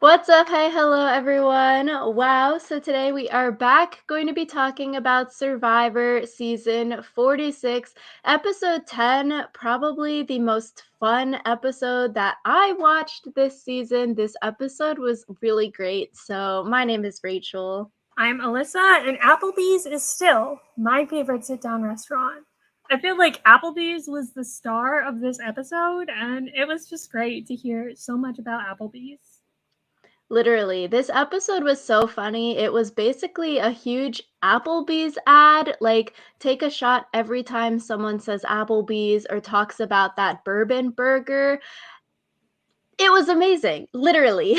What's up? Hey, hello, everyone. Wow. So today we are back going to be talking about Survivor season 46, episode 10. Probably the most fun episode that I watched this season. This episode was really great. So, my name is Rachel. I'm Alyssa, and Applebee's is still my favorite sit down restaurant. I feel like Applebee's was the star of this episode, and it was just great to hear so much about Applebee's. Literally, this episode was so funny. It was basically a huge Applebee's ad. Like, take a shot every time someone says Applebee's or talks about that bourbon burger. It was amazing, literally.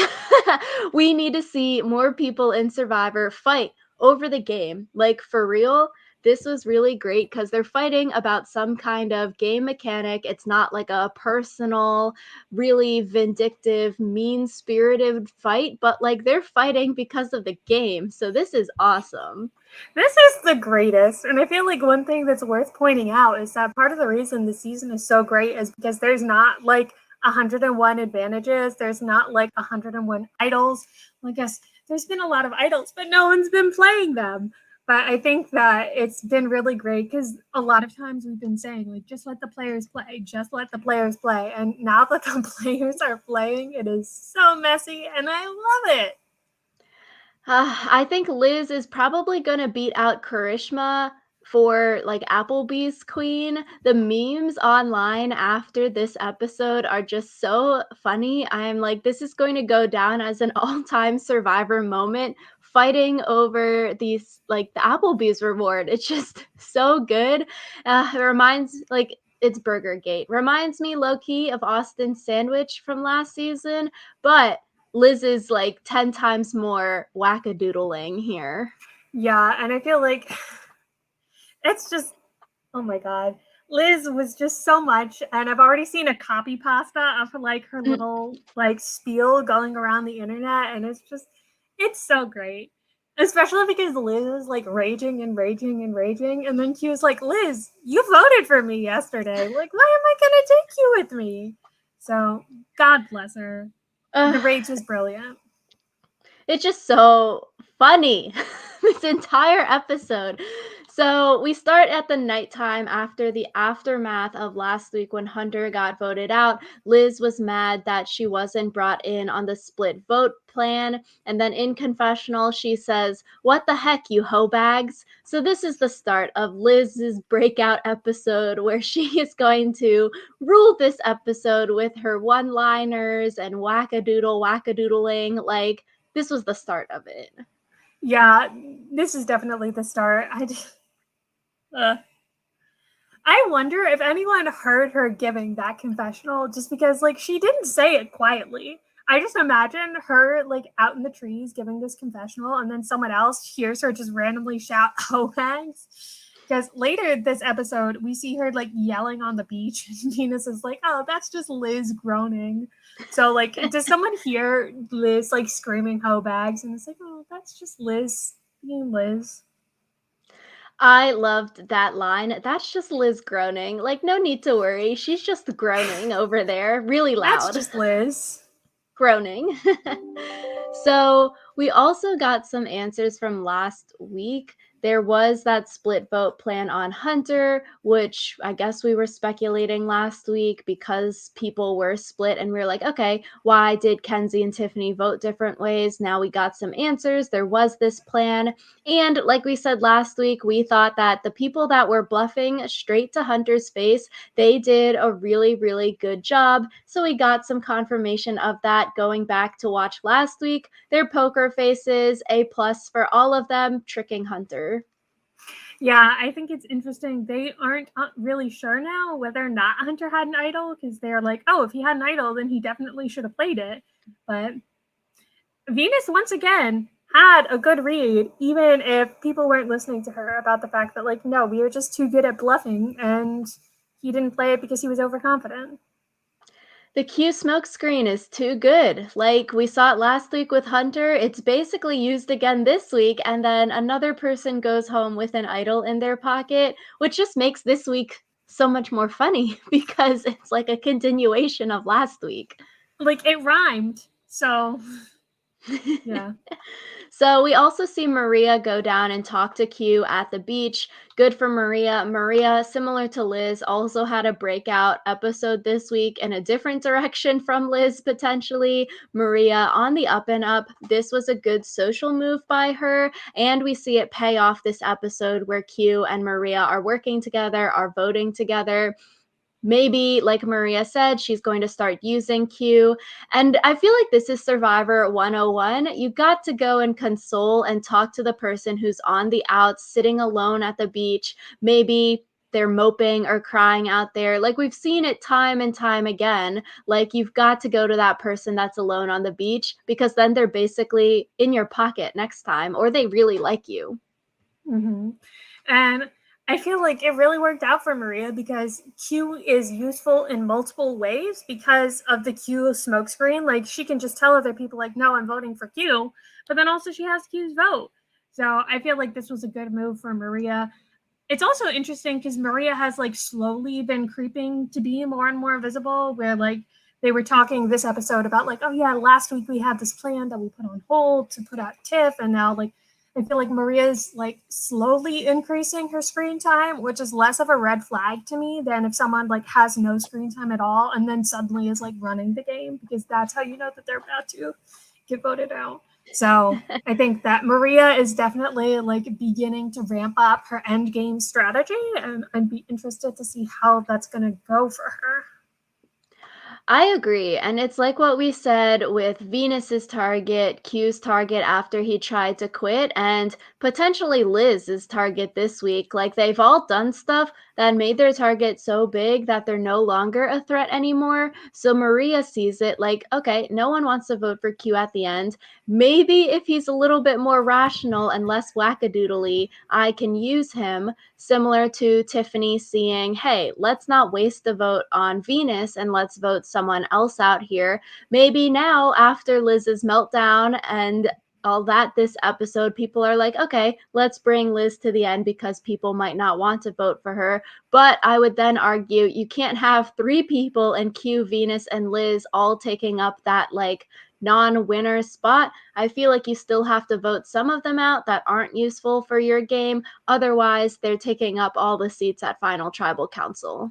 We need to see more people in Survivor fight over the game. Like, for real, this was really great because they're fighting about some kind of game mechanic. It's not like a personal, really vindictive, mean spirited fight, but like they're fighting because of the game. So, this is awesome. This is the greatest, and I feel like one thing that's worth pointing out is that part of the reason the season is so great is because there's not like 101 advantages, there's not like 101 idols. Well, I guess there's been a lot of idols, but no one's been playing them. But I think that it's been really great because a lot of times we've been saying, like, just let the players play, just let the players play. And now that the players are playing, it is so messy, and I love it. I think Liz is probably gonna beat out Karishma for like Applebee's queen. The memes online after this episode are just so funny. I'm like, this is going to go down as an all-time Survivor moment, fighting over these like the Applebee's reward. It's just so good. It reminds like it's Burger Gate. Reminds me low key of Austin's sandwich from last season, but Liz is like 10 times more wackadoodling here. Yeah, and I feel like it's just, oh my god. Liz was just so much, and I've already seen a copy pasta of like her little like spiel going around the internet, and it's so great. Especially because Liz was like raging and raging and raging, and then she was like, Liz, you voted for me yesterday. Like, why am I gonna take you with me? So God bless her. The rage was brilliant. It's just so funny, this entire episode. So we start at the nighttime after the aftermath of last week when Hunter got voted out. Liz was mad that she wasn't brought in on the split vote plan. And then in confessional, she says, "What the heck, you hoe bags?" So this is the start of Liz's breakout episode where she is going to rule this episode with her one-liners and wackadoodling. Like, this was the start of it. Yeah, this is definitely the start. I wonder if anyone heard her giving that confessional just because, like, she didn't say it quietly. I just imagine her, like, out in the trees giving this confessional, and then someone else hears her just randomly shout, "Oh, thanks." Because later this episode, we see her, like, yelling on the beach, and Venus is like, "Oh, that's just Liz groaning." So, like, does someone hear Liz, like, screaming "hoe bags"? And it's like, oh, that's just Liz being Liz. I loved that line. That's just Liz groaning. Like, no need to worry. She's just groaning over there, really That's loud. just Liz. Groaning. So we also got some answers from last week. There was that split vote plan on Hunter, which I guess we were speculating last week because people were split and we were like, okay, why did Kenzie and Tiffany vote different ways? Now we got some answers. There was this plan. And like we said last week, we thought that the people that were bluffing straight to Hunter's face, they did a really, really good job. So we got some confirmation of that going back to watch last week. Their poker faces, A+ for all of them, tricking Hunter. Yeah, I think it's interesting. They aren't really sure now whether or not Hunter had an idol because they're like, oh, if he had an idol, then he definitely should have played it. But Venus, once again, had a good read, even if people weren't listening to her about the fact that, like, no, we were just too good at bluffing and he didn't play it because he was overconfident. The Q smokescreen is too good. Like we saw it last week with Hunter, it's basically used again this week, and then another person goes home with an idol in their pocket, which just makes this week so much more funny because it's like a continuation of last week. Like, it rhymed. So Yeah. So we also see Maria go down and talk to Q at the beach. Good for Maria. Maria, similar to Liz, also had a breakout episode this week in a different direction from Liz, potentially. Maria on the up and up. This was a good social move by her, and we see it pay off this episode where Q and Maria are working together, are voting together. Maybe, like Maria said, she's going to start using Q. And I feel like this is Survivor 101. You got to go and console and talk to the person who's on the outs, sitting alone at the beach. Maybe they're moping or crying out there. Like we've seen it time and time again. Like you've got to go to that person that's alone on the beach because then they're basically in your pocket next time or they really like you. Mm-hmm. And I feel like it really worked out for Maria because Q is useful in multiple ways because of the Q smokescreen. Like she can just tell other people, like, no, I'm voting for Q, but then also she has Q's vote. So I feel like this was a good move for Maria. It's also interesting because Maria has like slowly been creeping to be more and more visible, where like they were talking this episode about like, oh yeah, last week we had this plan that we put on hold to put out Tiff, and now like I feel like Maria's like slowly increasing her screen time, which is less of a red flag to me than if someone like has no screen time at all and then suddenly is like running the game, because that's how you know that they're about to get voted out. So I think that Maria is definitely like beginning to ramp up her end game strategy, and I'd be interested to see how that's going to go for her. I agree. And it's like what we said with Venus's target, Q's target after he tried to quit, and potentially Liz's target this week. Like they've all done stuff that made their target so big that they're no longer a threat anymore. So Maria sees it like, okay, no one wants to vote for Q at the end. Maybe if he's a little bit more rational and less wackadoodly, I can use him. Similar to Tiffany seeing, hey, let's not waste the vote on Venus and let's vote someone else out here. Maybe now, after Liz's meltdown and all that this episode, people are like, okay, let's bring Liz to the end because people might not want to vote for her. But I would then argue you can't have three people in Q, Venus, and Liz all taking up that like non-winner spot. I feel like you still have to vote some of them out that aren't useful for your game. Otherwise, they're taking up all the seats at Final Tribal Council.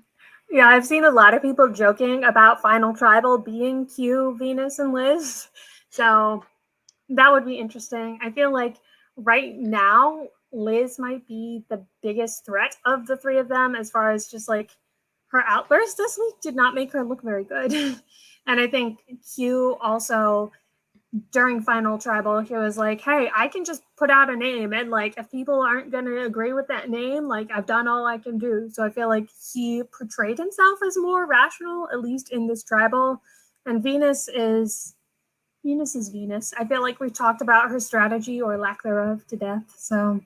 Yeah, I've seen a lot of people joking about Final Tribal being Q, Venus, and Liz. So that would be interesting. I feel like right now, Liz might be the biggest threat of the three of them as far as just like her outburst this week did not make her look very good. And I think Q also during Final Tribal, he was like, hey, I can just put out a name. And like, if people aren't going to agree with that name, like, I've done all I can do. So I feel like he portrayed himself as more rational, at least in this tribal. And Venus is Venus. I feel like we've talked about her strategy or lack thereof to death. So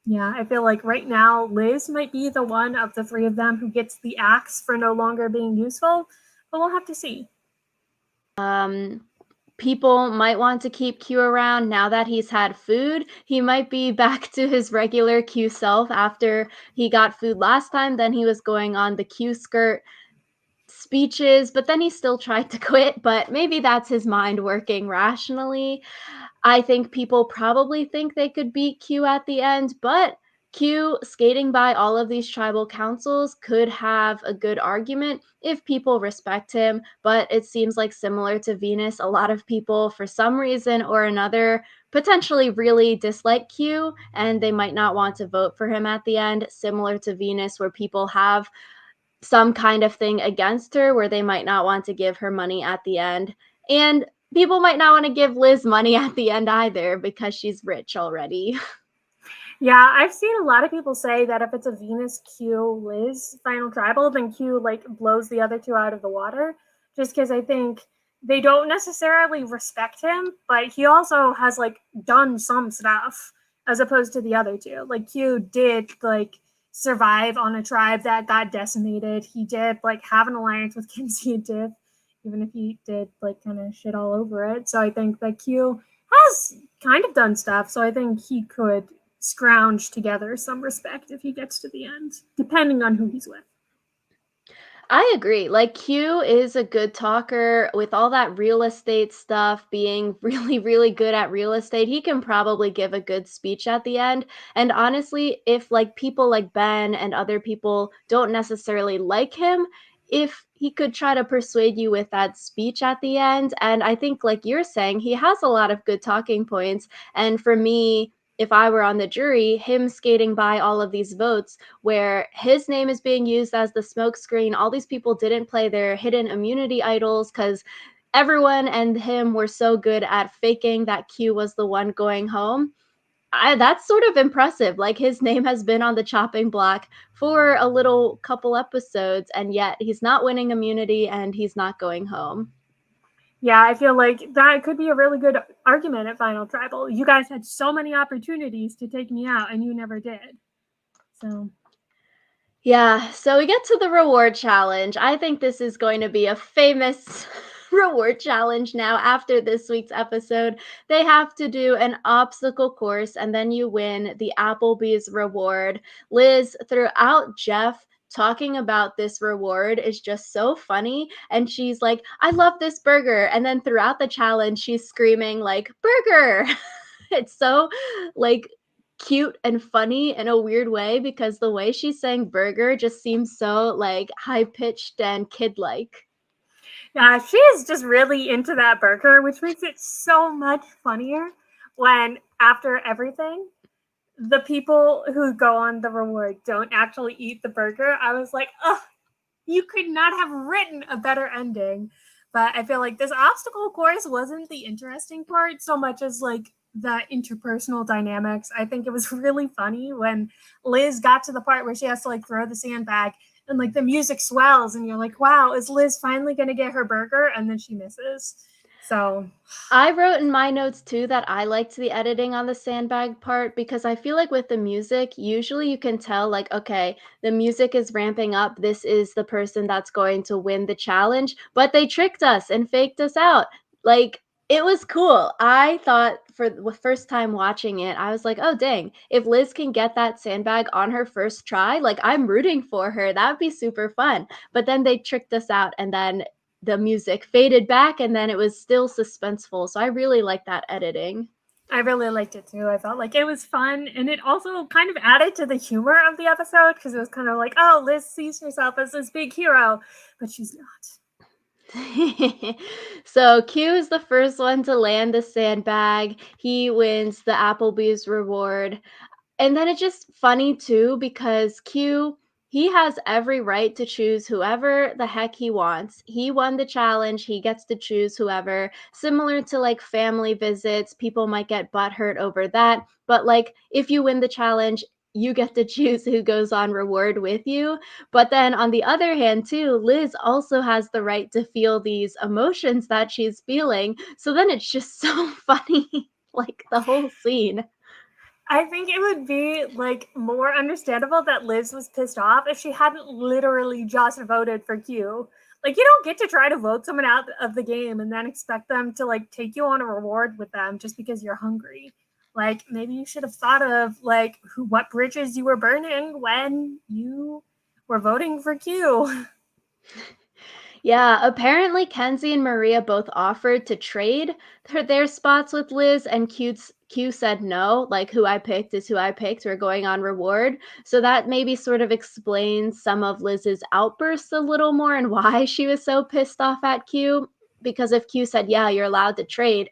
yeah, I feel like right now Liz might be the one of the three of them who gets the axe for no longer being useful, but we'll have to see. People might want to keep Q around now that he's had food. He might be back to his regular Q self after he got food last time. Then he was going on the Q skirt speeches, but then he still tried to quit. But maybe that's his mind working rationally. I think people probably think they could beat Q at the end, but Q skating by all of these tribal councils could have a good argument if people respect him. But it seems like similar to Venus, a lot of people, for some reason or another, potentially really dislike Q and they might not want to vote for him at the end, similar to Venus, where people have some kind of thing against her where they might not want to give her money at the end. And people might not want to give Liz money at the end either because she's rich already. Yeah, I've seen a lot of people say that if it's a Venus Q Liz final tribal, then Q like blows the other two out of the water. Just because I think they don't necessarily respect him, but he also has like done some stuff as opposed to the other two. Like Q did like survive on a tribe that got decimated. He did like have an alliance with Kinsey and Tiff, even if he did like kind of shit all over it. So I think that Q has kind of done stuff. So I think he could scrounge together some respect if he gets to the end, depending on who he's with. I agree. Like Q is a good talker with all that real estate stuff, being really, really good at real estate. He can probably give a good speech at the end. And honestly, if like people like Ben and other people don't necessarily like him, if he could try to persuade you with that speech at the end. And I think, like you're saying, he has a lot of good talking points. And for me, if I were on the jury, him skating by all of these votes where his name is being used as the smokescreen. All these people didn't play their hidden immunity idols because everyone and him were so good at faking that Q was the one going home. That's sort of impressive. Like his name has been on the chopping block for a little couple episodes, and yet he's not winning immunity and he's not going home. Yeah, I feel like that could be a really good argument at Final Tribal. You guys had so many opportunities to take me out, and you never did. So Yeah, so we get to the reward challenge. I think this is going to be a famous reward challenge now after this week's episode. They have to do an obstacle course and then you win the Applebee's reward. Liz, throughout Jeff talking about this reward is just so funny and she's like, "I love this burger." And then throughout the challenge she's screaming like, "Burger." It's so like cute and funny in a weird way because the way she's saying burger just seems so like high pitched and kid like. yeah, she is just really into that burger, which makes it so much funnier when after everything, the people who go on the reward don't actually eat the burger. I was like, oh, you could not have written a better ending. But I feel like this obstacle course wasn't the interesting part so much as like the interpersonal dynamics. I think it was really funny when Liz got to the part where she has to like throw the sandbag and like the music swells and you're like, wow, is Liz finally going to get her burger? And then she misses. So I wrote in my notes too that I liked the editing on the sandbag part because I feel like with the music, usually you can tell, like, okay, the music is ramping up. This is the person that's going to win the challenge, but they tricked us and faked us out. Like, it was cool. I thought for the first time watching it, I was like, oh, dang, if Liz can get that sandbag on her first try, like, I'm rooting for her. That would be super fun. But then they tricked us out, and then the music faded back and then it was still suspenseful. So I really like that editing. I really liked it too. I felt like it was fun and it also kind of added to the humor of the episode because it was kind of like, oh, Liz sees herself as this big hero, but she's not. So Q is the first one to land the sandbag. He wins the Applebee's reward. And then it's just funny too because Q, he has every right to choose whoever the heck he wants. He won the challenge, he gets to choose whoever. Similar to like family visits, people might get butthurt over that, but like if you win the challenge, you get to choose who goes on reward with you. But then on the other hand, too, Liz also has the right to feel these emotions that she's feeling. So then it's just so funny, like the whole scene. I think it would be like more understandable that Liz was pissed off if she hadn't literally just voted for Q. Like you don't get to try to vote someone out of the game and then expect them to like take you on a reward with them just because you're hungry. Like maybe you should have thought of like what bridges you were burning when you were voting for Q. Yeah, apparently Kenzie and Maria both offered to trade their spots with Liz, and Q said no, like who I picked is who I picked. We're going on reward. So that maybe sort of explains some of Liz's outbursts a little more and why she was so pissed off at Q. Because if Q said, yeah, you're allowed to trade,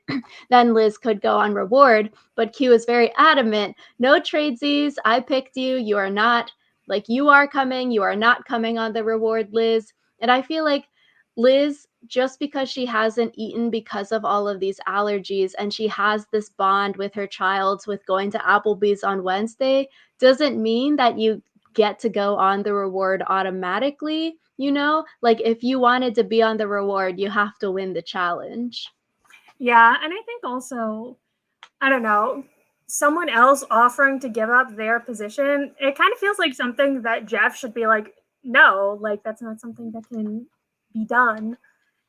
then Liz could go on reward. But Q is very adamant, no tradesies. I picked you. You are not, like, you are coming. You are not coming on the reward, Liz. And I feel like Liz, just because she hasn't eaten because of all of these allergies and she has this bond with her child with going to Applebee's on Wednesday, doesn't mean that you get to go on the reward automatically. You know, like if you wanted to be on the reward, you have to win the challenge. Yeah, and I think also I don't know, someone else offering to give up their position, it kind of feels like something that Jeff should be like, no, like that's not something that can be done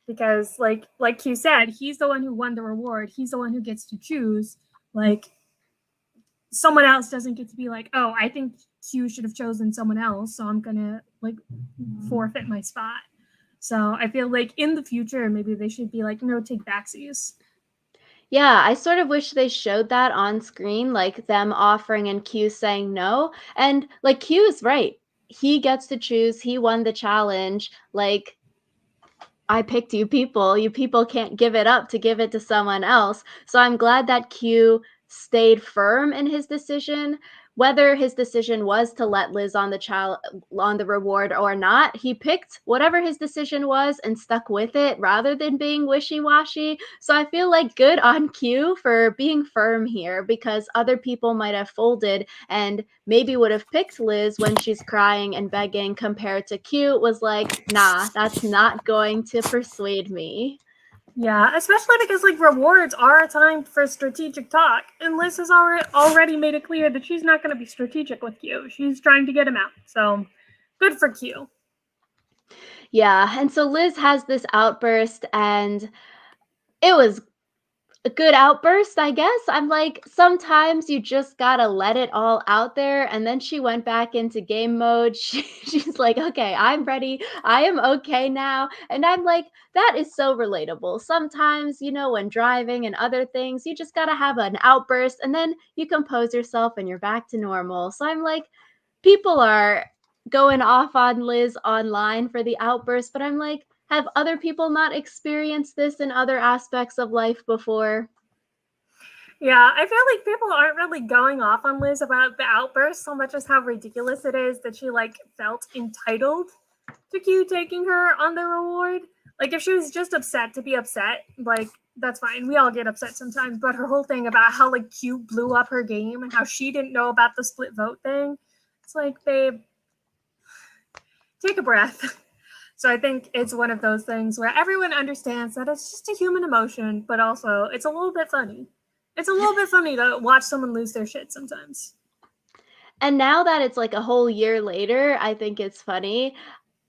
because like you said, he's the one who won the reward. He's the one who gets to choose. Like someone else doesn't get to be like, oh, I think Q should have chosen someone else, so I'm gonna like forfeit my spot. So I feel like in the future, maybe they should be like, no, take backsies. Yeah, I sort of wish they showed that on screen, like them offering and Q saying no. And like Q is right. He gets to choose. He won the challenge. Like I picked you people. You people can't give it up to give it to someone else. So I'm glad that Q stayed firm in his decision. Whether his decision was to let Liz on the reward or not, he picked whatever his decision was and stuck with it rather than being wishy-washy. So I feel like good on Q for being firm here because other people might have folded and maybe would have picked Liz when she's crying and begging compared to Q was like, nah, that's not going to persuade me. Yeah, especially because like rewards are timed for strategic talk, and Liz has already made it clear that she's not going to be strategic with Q. She's trying to get him out. So good for Q. Yeah, and so Liz has this outburst and it was a good outburst, I guess. I'm like, sometimes you just gotta let it all out there. And then she went back into game mode. She's like, okay, I'm ready. I am okay now. And I'm like, that is so relatable. Sometimes, when driving and other things, you just gotta have an outburst and then you compose yourself and you're back to normal. So I'm like, people are going off on Liz online for the outburst, but I'm like, have other people not experienced this in other aspects of life before? Yeah, I feel like people aren't really going off on Liz about the outburst so much as how ridiculous it is that she like felt entitled to Q taking her on the reward. Like if she was just upset to be upset, like that's fine. We all get upset sometimes, but her whole thing about how like Q blew up her game and how she didn't know about the split vote thing. It's like, babe, take a breath. So I think it's one of those things where everyone understands that it's just a human emotion, but also it's a little bit funny. It's a little bit funny to watch someone lose their shit sometimes. And now that it's like a whole year later, I think it's funny.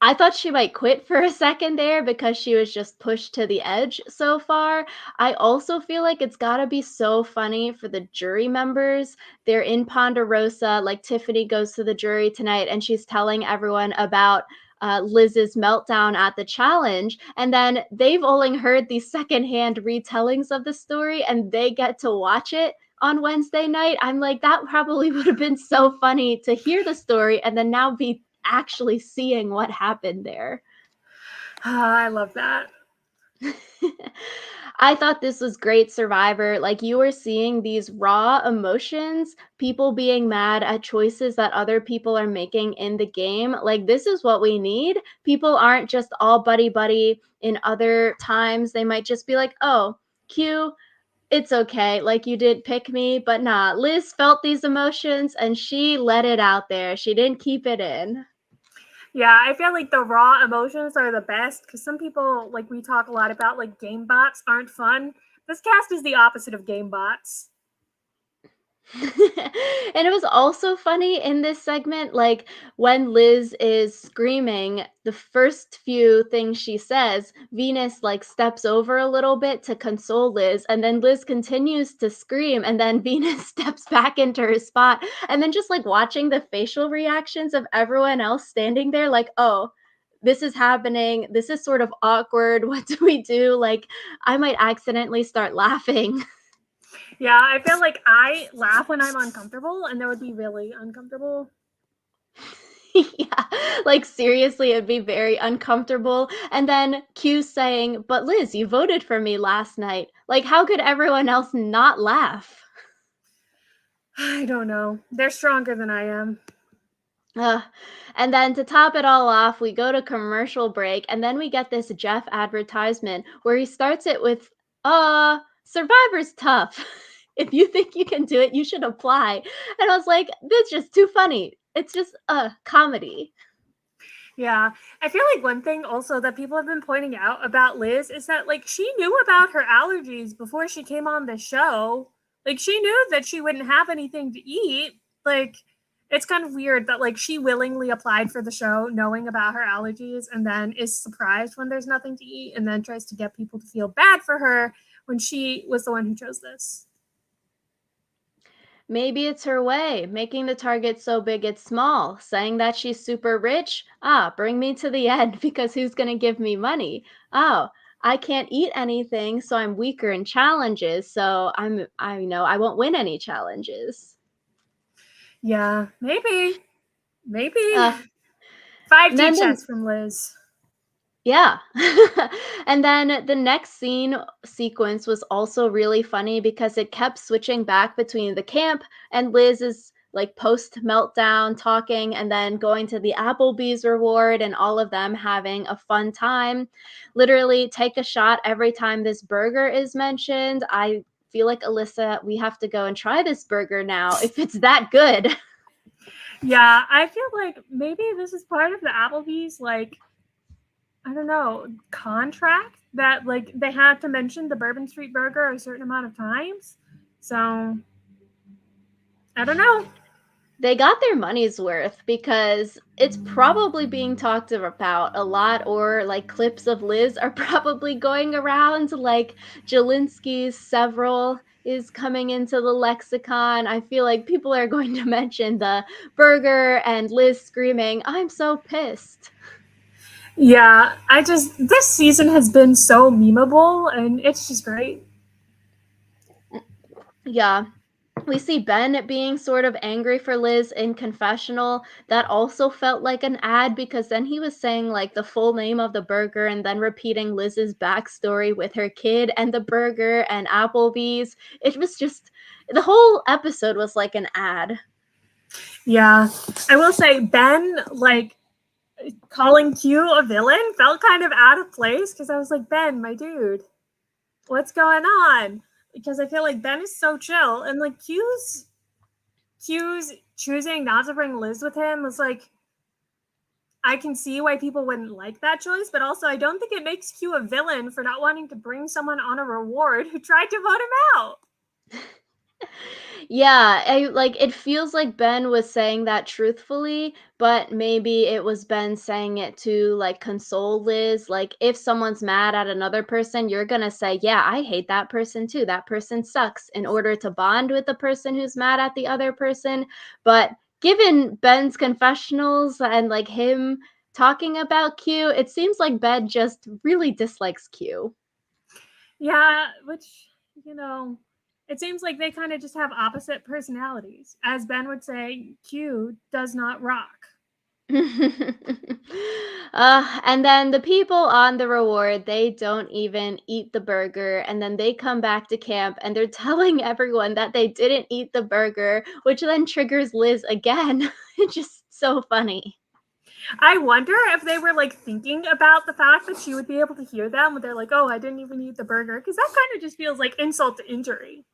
I thought she might quit for a second there because she was just pushed to the edge so far. I also feel like it's gotta be so funny for the jury members. They're in Ponderosa, like Tiffany goes to the jury tonight and she's telling everyone about Liz's meltdown at the challenge. And then they've only heard these secondhand retellings of the story and they get to watch it on Wednesday night. I'm like, that probably would have been so funny to hear the story and then now be actually seeing what happened there. I love that. I thought this was great Survivor. Like you were seeing these raw emotions, people being mad at choices that other people are making in the game. Like this is what we need. People aren't just all buddy buddy in other times. They might just be like, "Oh, Q, it's okay. Like you did pick me." But nah, Liz felt these emotions and she let it out there. She didn't keep it in. Yeah, I feel like the raw emotions are the best because some people, like we talk a lot about, like game bots aren't fun. This cast is the opposite of game bots. And it was also funny in this segment, like when Liz is screaming, the first few things she says, Venus like steps over a little bit to console Liz, and then Liz continues to scream, and then Venus steps back into her spot. And then just like watching the facial reactions of everyone else standing there, like, oh, this is happening. This is sort of awkward. What do we do? Like, I might accidentally start laughing. Yeah, I feel like I laugh when I'm uncomfortable, and that would be really uncomfortable. Yeah, like seriously, it'd be very uncomfortable. And then Q saying, "But Liz, you voted for me last night." Like, how could everyone else not laugh? I don't know. They're stronger than I am. Ugh. And then to top it all off, we go to commercial break, and then we get this Jeff advertisement where he starts it with, Survivor's tough. If you think you can do it, you should apply. And I was like, that's just too funny. It's just a comedy. Yeah. I feel like one thing also that people have been pointing out about Liz is that like she knew about her allergies before she came on the show. Like she knew that she wouldn't have anything to eat. Like it's kind of weird that like she willingly applied for the show knowing about her allergies and then is surprised when there's nothing to eat and then tries to get people to feel bad for her when she was the one who chose this. Maybe it's her way, making the target so big it's small, saying that she's super rich. Ah, bring me to the end because who's going to give me money? Oh, I can't eat anything, so I'm weaker in challenges, so I know I won't win any challenges. Yeah, maybe. Maybe. Uh, 5D and then the chess from Liz. Yeah. And then the next scene sequence was also really funny because it kept switching back between the camp and Liz's like post meltdown talking and then going to the Applebee's reward and all of them having a fun time. Literally take a shot every time this burger is mentioned. I feel like Alyssa, we have to go and try this burger now if it's that good. Yeah, I feel like maybe this is part of the Applebee's, like, I don't know, contract that, like, they had to mention the Bourbon Street Burger a certain amount of times. So, I don't know. They got their money's worth because it's probably being talked about a lot, or like clips of Liz are probably going around, like Jelinski's several is coming into the lexicon. I feel like people are going to mention the burger and Liz screaming, I'm so pissed. Yeah, this season has been so memeable and it's just great. Yeah. We see Ben being sort of angry for Liz in confessional. That also felt like an ad because then he was saying like the full name of the burger and then repeating Liz's backstory with her kid and the burger and Applebee's. It was just the whole episode was like an ad. Yeah. I will say Ben, like, calling Q a villain felt kind of out of place because I was like, Ben, my dude, what's going on? Because I feel like Ben is so chill and like Q's choosing not to bring Liz with him was like, I can see why people wouldn't like that choice, but also I don't think it makes Q a villain for not wanting to bring someone on a reward who tried to vote him out. Yeah, like it feels like Ben was saying that truthfully, but maybe it was Ben saying it to like console Liz. Like if someone's mad at another person, you're gonna say, "Yeah, I hate that person too. That person sucks," in order to bond with the person who's mad at the other person. But given Ben's confessionals and like him talking about Q, it seems like Ben just really dislikes Q. Yeah, which, you know, it seems like they kind of just have opposite personalities. As Ben would say, Q does not rock. And then the people on the reward, they don't even eat the burger. And then they come back to camp and they're telling everyone that they didn't eat the burger, which then triggers Liz again. It's just so funny. I wonder if they were like thinking about the fact that she would be able to hear them when they're like, oh, I didn't even eat the burger. Because that kind of just feels like insult to injury.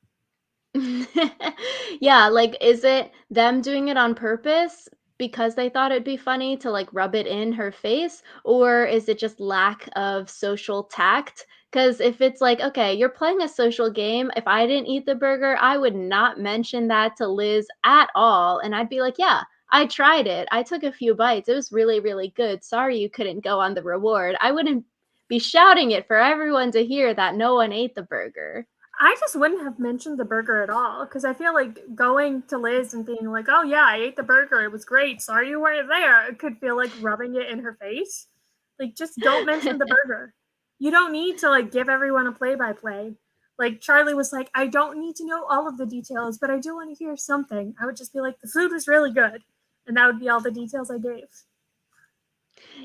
Yeah, like, is it them doing it on purpose because they thought it'd be funny to, like, rub it in her face, or is it just lack of social tact? Because if it's like, "Okay, you're playing a social game, if I didn't eat the burger, I would not mention that to Liz at all, and I'd be like, yeah, I tried it. I took a few bites. It was really, really good. Sorry you couldn't go on the reward." I wouldn't be shouting it for everyone to hear that no one ate the burger. I just wouldn't have mentioned the burger at all because I feel like going to Liz and being like, oh, yeah, I ate the burger. It was great. Sorry you weren't there. It could feel like rubbing it in her face. Like, just don't mention the burger. You don't need to like give everyone a play by play. Like, Charlie was like, I don't need to know all of the details, but I do want to hear something. I would just be like, the food was really good. And that would be all the details I gave.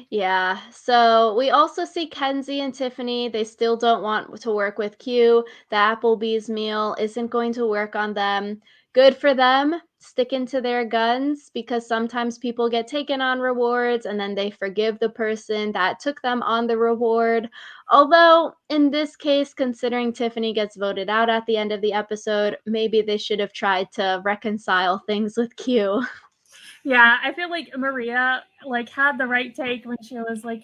Yeah. So we also see Kenzie and Tiffany. They still don't want to work with Q. The Applebee's meal isn't going to work on them. Good for them, sticking to their guns because sometimes people get taken on rewards and then they forgive the person that took them on the reward. Although, in this case, considering Tiffany gets voted out at the end of the episode, maybe they should have tried to reconcile things with Q. Yeah, I feel like Maria like had the right take when she was like,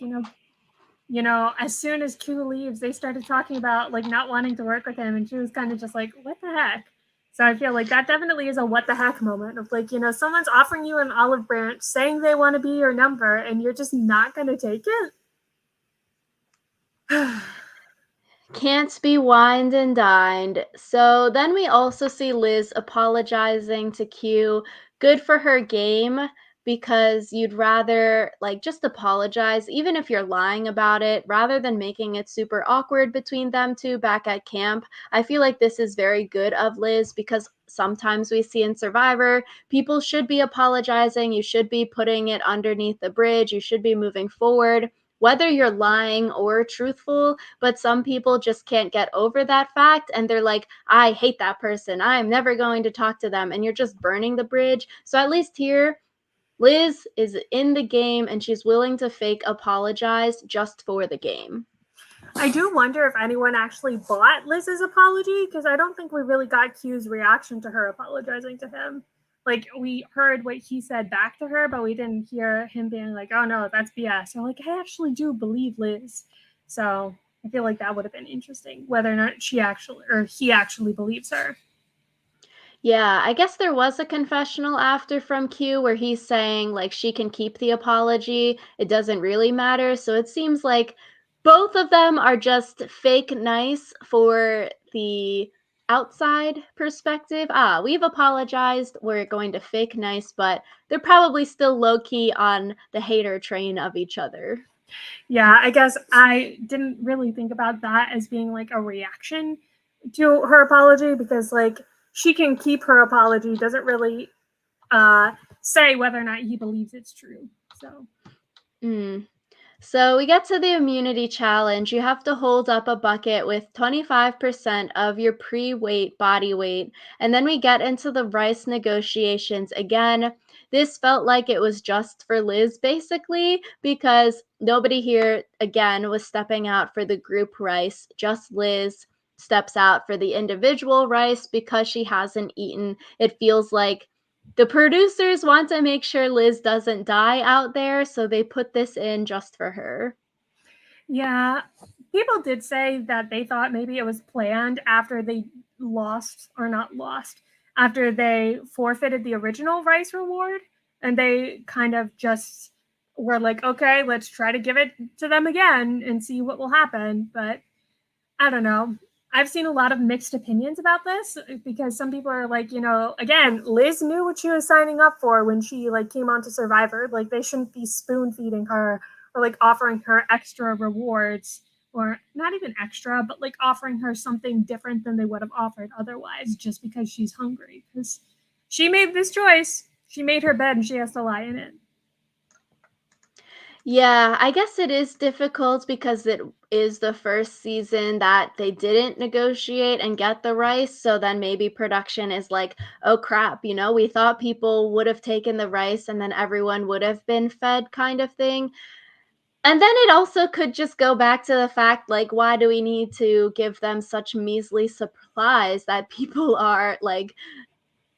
as soon as Q leaves, they started talking about like not wanting to work with him, and she was kind of just like, "What the heck?" So I feel like that definitely is a "what the heck" moment of like, someone's offering you an olive branch, saying they want to be your number, and you're just not going to take it. Can't be wined and dined. So then we also see Liz apologizing to Q. Good for her game because you'd rather like just apologize, even if you're lying about it, rather than making it super awkward between them two back at camp. I feel like this is very good of Liz because sometimes we see in Survivor, people should be apologizing. You should be putting it underneath the bridge. You should be moving forward. Whether you're lying or truthful, but some people just can't get over that fact and they're like, I hate that person. I'm never going to talk to them. And you're just burning the bridge. So at least here, Liz is in the game and she's willing to fake apologize just for the game. I do wonder if anyone actually bought Liz's apology because I don't think we really got Q's reaction to her apologizing to him. Like we heard what he said back to her, but we didn't hear him being like, "Oh no, that's BS." Or like, "I actually do believe Liz." So I feel like that would have been interesting, whether or not she actually or he actually believes her. Yeah, I guess there was a confessional after from Q where he's saying like she can keep the apology. It doesn't really matter. So it seems like both of them are just fake nice for the outside perspective. Ah, we've apologized. We're going to fake nice, but they're probably still low key on the hater train of each other. Yeah, I guess I didn't really think about that as being like a reaction to her apology because like she can keep her apology doesn't really say whether or not he believes it's true. So Mm. So we get to the immunity challenge. You have to hold up a bucket with 25% of your pre-weight body weight. And then we get into the rice negotiations. Again, this felt like it was just for Liz basically because nobody here again was stepping out for the group rice. Just Liz steps out for the individual rice because she hasn't eaten. It feels like the producers want to make sure Liz doesn't die out there, so they put this in just for her. yeah, people did say that they thought maybe it was planned after they lost or not lost after they forfeited the original rice reward and they kind of just were like, okay, let's try to give it to them again and see what will happen. But I don't know. I've seen a lot of mixed opinions about this because some people are like, again, Liz knew what she was signing up for when she like came onto Survivor. Like they shouldn't be spoon feeding her or like offering her extra rewards or not even extra, but like offering her something different than they would have offered otherwise just because she's hungry. Because she made this choice. She made her bed and she has to lie in it. Yeah, I guess it is difficult because it is the first season that they didn't negotiate and get the rice. So then maybe production is like, oh crap, we thought people would have taken the rice and then everyone would have been fed kind of thing. And then it also could just go back to the fact, like, why do we need to give them such measly supplies that people are like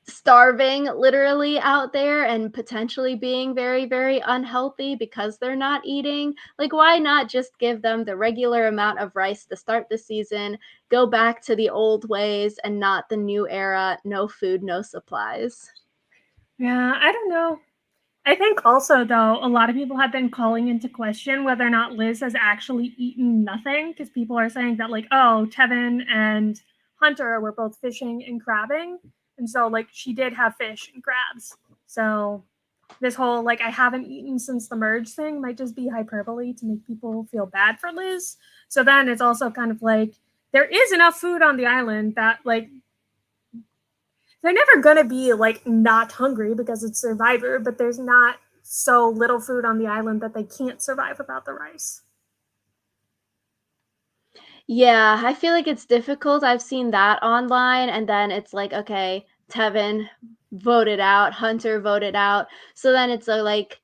starving literally out there and potentially being very, very unhealthy because they're not eating? Like, why not just give them the regular amount of rice to start the season, go back to the old ways and not the new era, no food, no supplies? Yeah, I don't know. I think also, though, a lot of people have been calling into question whether or not Liz has actually eaten nothing because people are saying that, like, oh, Tevin and Hunter were both fishing and crabbing. And so, like, she did have fish and crabs. So, this whole, like, I haven't eaten since the merge thing might just be hyperbole to make people feel bad for Liz. So, then it's also kind of like there is enough food on the island that, like, they're never going to be like not hungry because it's Survivor, but there's not so little food on the island that they can't survive without the rice. Yeah, I feel like it's difficult. I've seen that online, and then it's like, okay, Tevin voted out, Hunter voted out. So then it's like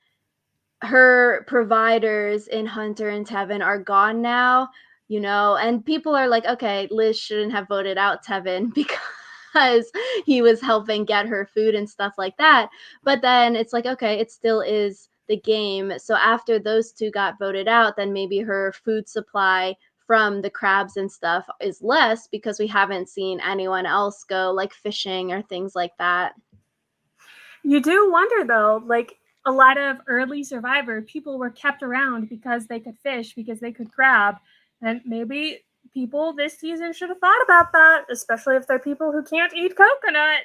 her providers in Hunter and Tevin are gone now, and people are like, okay, Liz shouldn't have voted out Tevin because he was helping get her food and stuff like that. But then it's like, okay, it still is the game. So after those two got voted out, then maybe her food supply from the crabs and stuff is less because we haven't seen anyone else go like fishing or things like that. You do wonder though, like a lot of early Survivor people were kept around because they could fish, because they could crab, and maybe people this season should have thought about that, especially if they're people who can't eat coconut.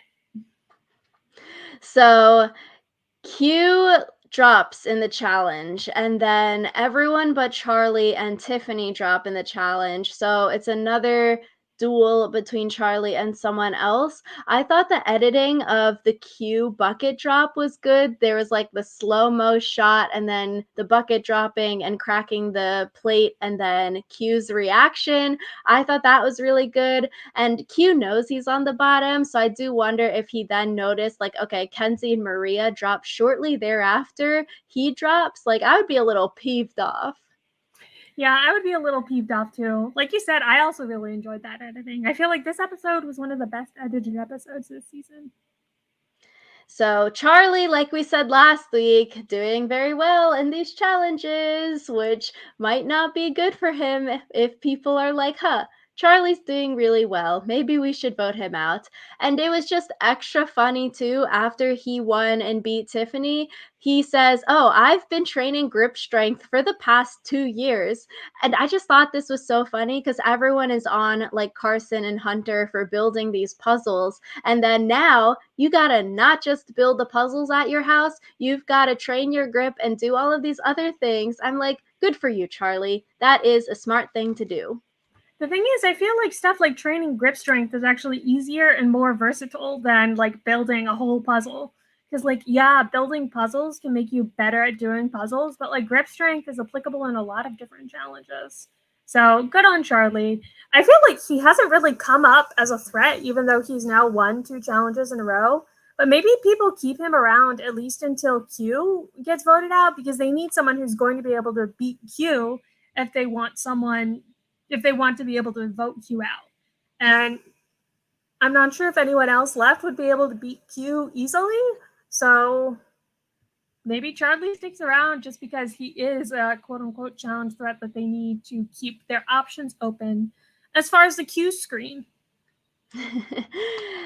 So Q drops in the challenge, and then everyone but Charlie and Tiffany drop in the challenge. So it's another duel between Charlie and someone else. I thought the editing of the Q bucket drop was good. There was like the slow-mo shot and then the bucket dropping and cracking the plate and then Q's reaction. I thought that was really good. And Q knows he's on the bottom, so I do wonder if he then noticed, like, okay, Kenzie and Maria drop shortly thereafter. He drops. Like, I would be a little peeved off. Yeah, I would be a little peeved off too. Like you said, I also really enjoyed that editing. I feel like this episode was one of the best edited episodes this season. So Charlie, like we said last week, doing very well in these challenges, which might not be good for him if people are like, huh, Charlie's doing really well. Maybe we should vote him out. And it was just extra funny too. After he won and beat Tiffany, he says, oh, I've been training grip strength for the past 2 years. And I just thought this was so funny because everyone is on like Carson and Hunter for building these puzzles. And then now you gotta not just build the puzzles at your house, you've gotta train your grip and do all of these other things. I'm like, good for you, Charlie. That is a smart thing to do. The thing is, I feel like stuff like training grip strength is actually easier and more versatile than like building a whole puzzle. Because, like, yeah, building puzzles can make you better at doing puzzles, but like grip strength is applicable in a lot of different challenges. So good on Charlie. I feel like he hasn't really come up as a threat, even though he's now won 2 challenges in a row. But maybe people keep him around at least until Q gets voted out because they need someone who's going to be able to beat Q if they want someone if they want to be able to vote Q out. And I'm not sure if anyone else left would be able to beat Q easily. So maybe Charlie sticks around just because he is a quote unquote challenge threat that they need to keep their options open as far as the Q screen.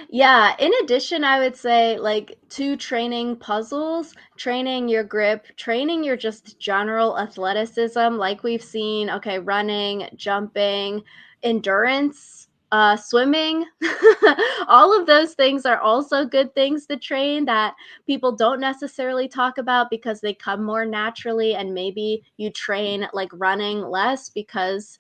Yeah, in addition, I would say like to training puzzles, training your grip, training your just general athleticism, like we've seen, okay, running, jumping, endurance, swimming. All of those things are also good things to train that people don't necessarily talk about because they come more naturally, and maybe you train like running less because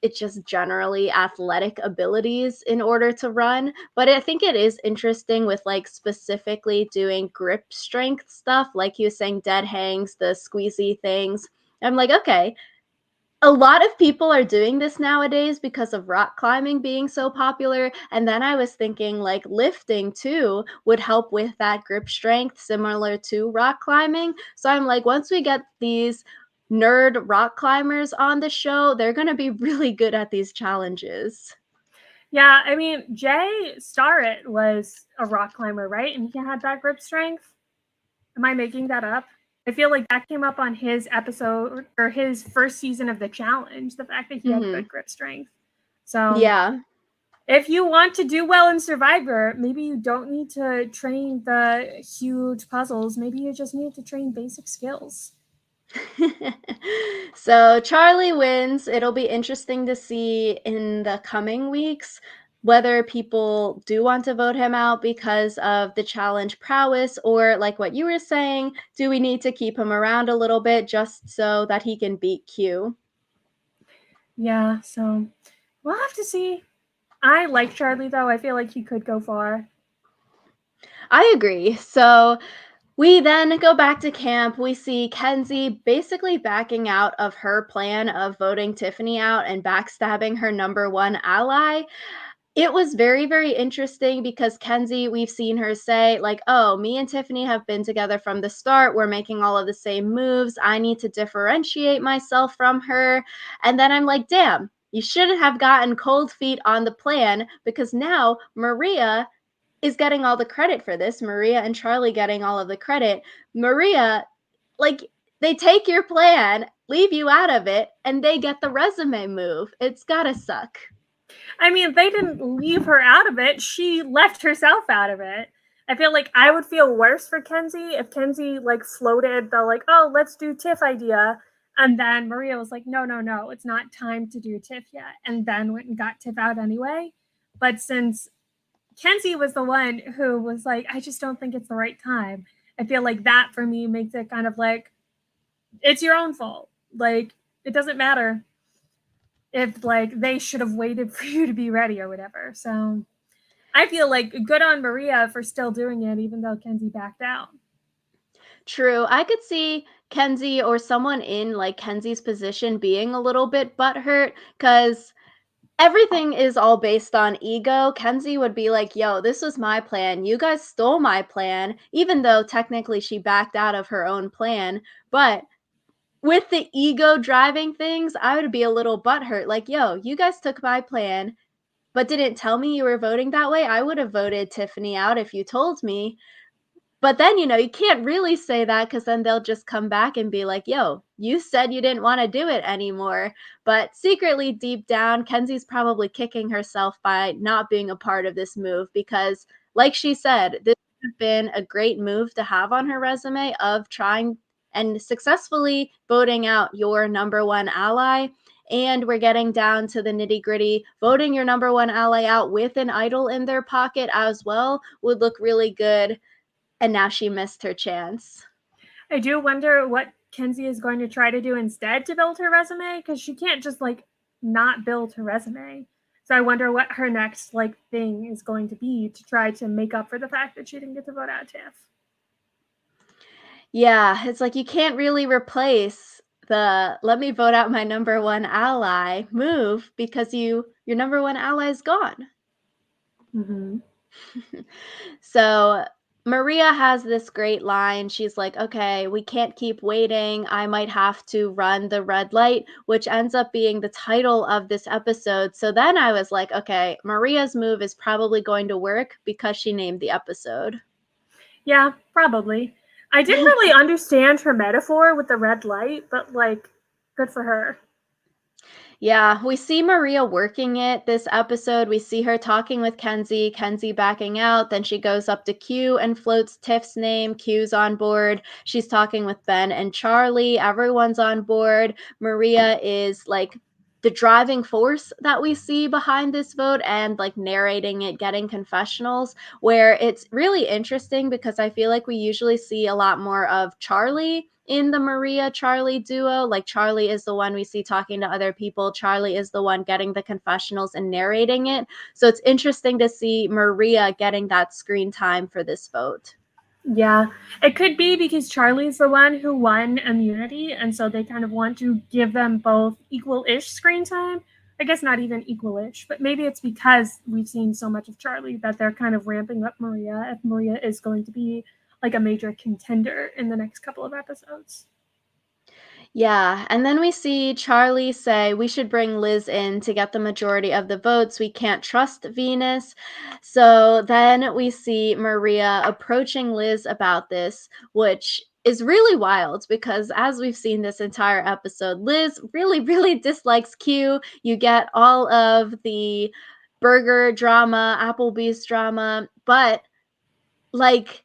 it's just generally athletic abilities in order to run. But I think it is interesting with like specifically doing grip strength stuff, like you were saying, dead hangs, the squeezy things. I'm like, okay, a lot of people are doing this nowadays because of rock climbing being so popular. And then I was thinking like lifting too would help with that grip strength, similar to rock climbing. So I'm like, once we get these nerd rock climbers on the show, they're going to be really good at these challenges. Yeah, I mean, Jay Starrett was a rock climber, right? And he had that grip strength. Am I making that up? I feel like that came up on his episode or his first season of the challenge, the fact that he had good grip strength. So Yeah. if you want to do well in Survivor, maybe you don't need to train the huge puzzles. Maybe you just need to train basic skills. So Charlie wins. It'll be interesting to see in the coming weeks whether people do want to vote him out because of the challenge prowess, or like what you were saying, do we need to keep him around a little bit just so that he can beat Q? Yeah, so we'll have to see. I like Charlie, though. I feel like he could go far. I agree. So we then go back to camp. We see Kenzie basically backing out of her plan of voting Tiffany out and backstabbing her number one ally. It was very, very interesting because Kenzie, we've seen her say, like, oh, me and Tiffany have been together from the start. We're making all of the same moves. I need to differentiate myself from her. And then I'm like, damn, you shouldn't have gotten cold feet on the plan because now Maria is getting all the credit for this. Maria and Charlie getting all of the credit. Maria, like, they take your plan, leave you out of it, and they get the resume move. It's gotta suck. I mean, they didn't leave her out of it. She left herself out of it. I feel like I would feel worse for Kenzie if Kenzie like floated the like, oh, let's do Tiff idea, And then Maria was like, no, no, no, it's not time to do Tiff yet. And then went and got Tiff out anyway. But since Kenzie was the one who was like, I just don't think it's the right time, I feel like that for me makes it kind of like, it's your own fault. Like, it doesn't matter if like they should have waited for you to be ready or whatever. So I feel like good on Maria for still doing it, even though Kenzie backed out. True. I could see Kenzie or someone in like Kenzie's position being a little bit butthurt because everything is all based on ego. Kenzie would be like, yo, this was my plan. You guys stole my plan, even though technically she backed out of her own plan. But with the ego driving things, I would be a little butthurt. Like, yo, you guys took my plan, but didn't tell me you were voting that way. I would have voted Tiffany out if you told me. But then, you can't really say that because then they'll just come back and be like, yo, you said you didn't want to do it anymore. But secretly, deep down, Kenzie's probably kicking herself by not being a part of this move because, like she said, this has been a great move to have on her resume of trying and successfully voting out your number one ally. And we're getting down to the nitty gritty. Voting your number one ally out with an idol in their pocket as well would look really good, and now she missed her chance. I do wonder what Kenzie is going to try to do instead to build her resume, because she can't just like not build her resume. So I wonder what her next like thing is going to be to try to make up for the fact that she didn't get to vote out Tiff. Yeah, it's like you can't really replace the let me vote out my number one ally move because your number one ally is gone. Mm-hmm. So Maria has this great line. She's like, okay, we can't keep waiting. I might have to run the red light, which ends up being the title of this episode. So then I was like, okay, Maria's move is probably going to work because she named the episode. Yeah, probably. I didn't really understand her metaphor with the red light, but like, good for her. Yeah, we see Maria working it this episode. We see her talking with Kenzie backing out. Then she goes up to Q and floats Tiff's name. Q's on board. She's talking with Ben and Charlie. Everyone's on board. Maria is like the driving force that we see behind this vote and like narrating it, getting confessionals, where it's really interesting because I feel like we usually see a lot more of Charlie in the Maria Charlie duo. Like Charlie is the one we see talking to other people. Charlie is the one getting the confessionals and narrating it. So it's interesting to see Maria getting that screen time for this vote. Yeah, it could be because Charlie's the one who won immunity, and so they kind of want to give them both equal-ish screen time. I guess not even equal-ish, but maybe it's because we've seen so much of Charlie that they're kind of ramping up Maria if Maria is going to be like a major contender in the next couple of episodes. Yeah, and then we see Charlie say we should bring Liz in to get the majority of the votes. We can't trust Venus. So then we see Maria approaching Liz about this, which is really wild because as we've seen this entire episode, Liz really, really dislikes Q. You get all of the burger drama, Applebee's drama, but like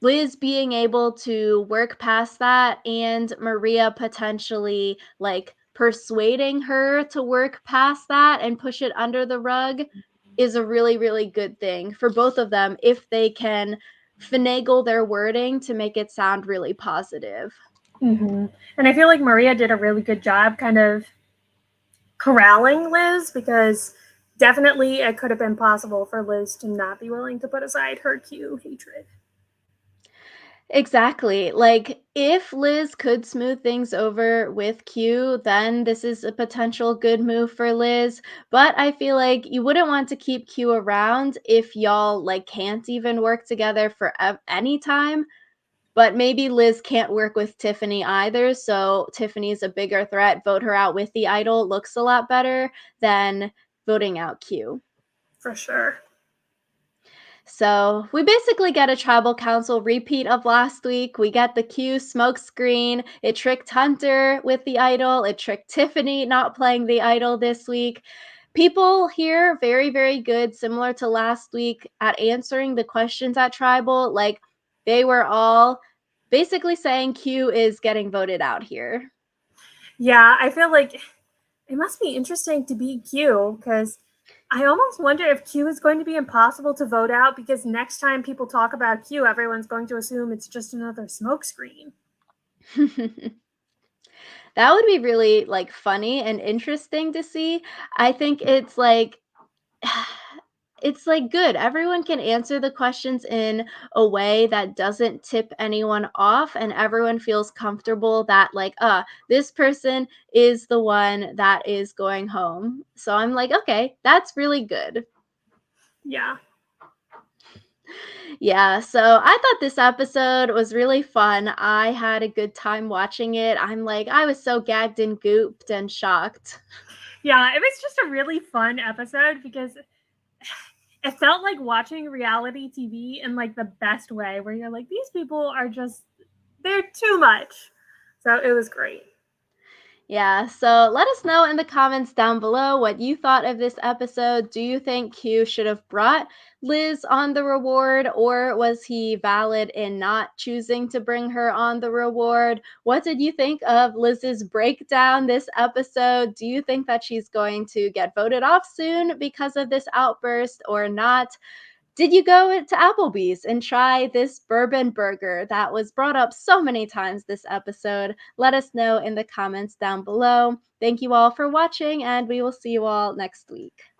Liz being able to work past that and Maria potentially like persuading her to work past that and push it under the rug is a really, really good thing for both of them if they can finagle their wording to make it sound really positive. Mm-hmm. And I feel like Maria did a really good job kind of corralling Liz, because definitely it could have been possible for Liz to not be willing to put aside her Q hatred. Exactly. Like, if Liz could smooth things over with Q, then this is a potential good move for Liz. But I feel like you wouldn't want to keep Q around if y'all like can't even work together for any time. But maybe Liz can't work with Tiffany either. So Tiffany's a bigger threat. Vote her out with the idol looks a lot better than voting out Q. For sure. So we basically get a tribal council repeat of last week. We get the Q smoke screen. It tricked Hunter with the idol. It tricked Tiffany not playing the idol this week. People here very, very good, similar to last week, at answering the questions at tribal. Like they were all basically saying Q is getting voted out here. Yeah, I feel like it must be interesting to be Q because I almost wonder if Q is going to be impossible to vote out because next time people talk about Q, everyone's going to assume it's just another smokescreen. That would be really, like, funny and interesting to see. I think it's like it's, like, good. Everyone can answer the questions in a way that doesn't tip anyone off, and everyone feels comfortable that, like, this person is the one that is going home." So I'm like, "Okay, that's really good." Yeah. Yeah, so I thought this episode was really fun. I had a good time watching it. I was so gagged and gooped and shocked. Yeah, it was just a really fun episode because it felt like watching reality TV in like the best way where you're like these people are just they're too much. So it was great. Yeah, so let us know in the comments down below what you thought of this episode. Do you think Q should have brought Liz on the reward, or was he valid in not choosing to bring her on the reward? What did you think of Liz's breakdown this episode? Do you think that she's going to get voted off soon because of this outburst or not? Did you go to Applebee's and try this bourbon burger that was brought up so many times this episode? Let us know in the comments down below. Thank you all for watching, and we will see you all next week.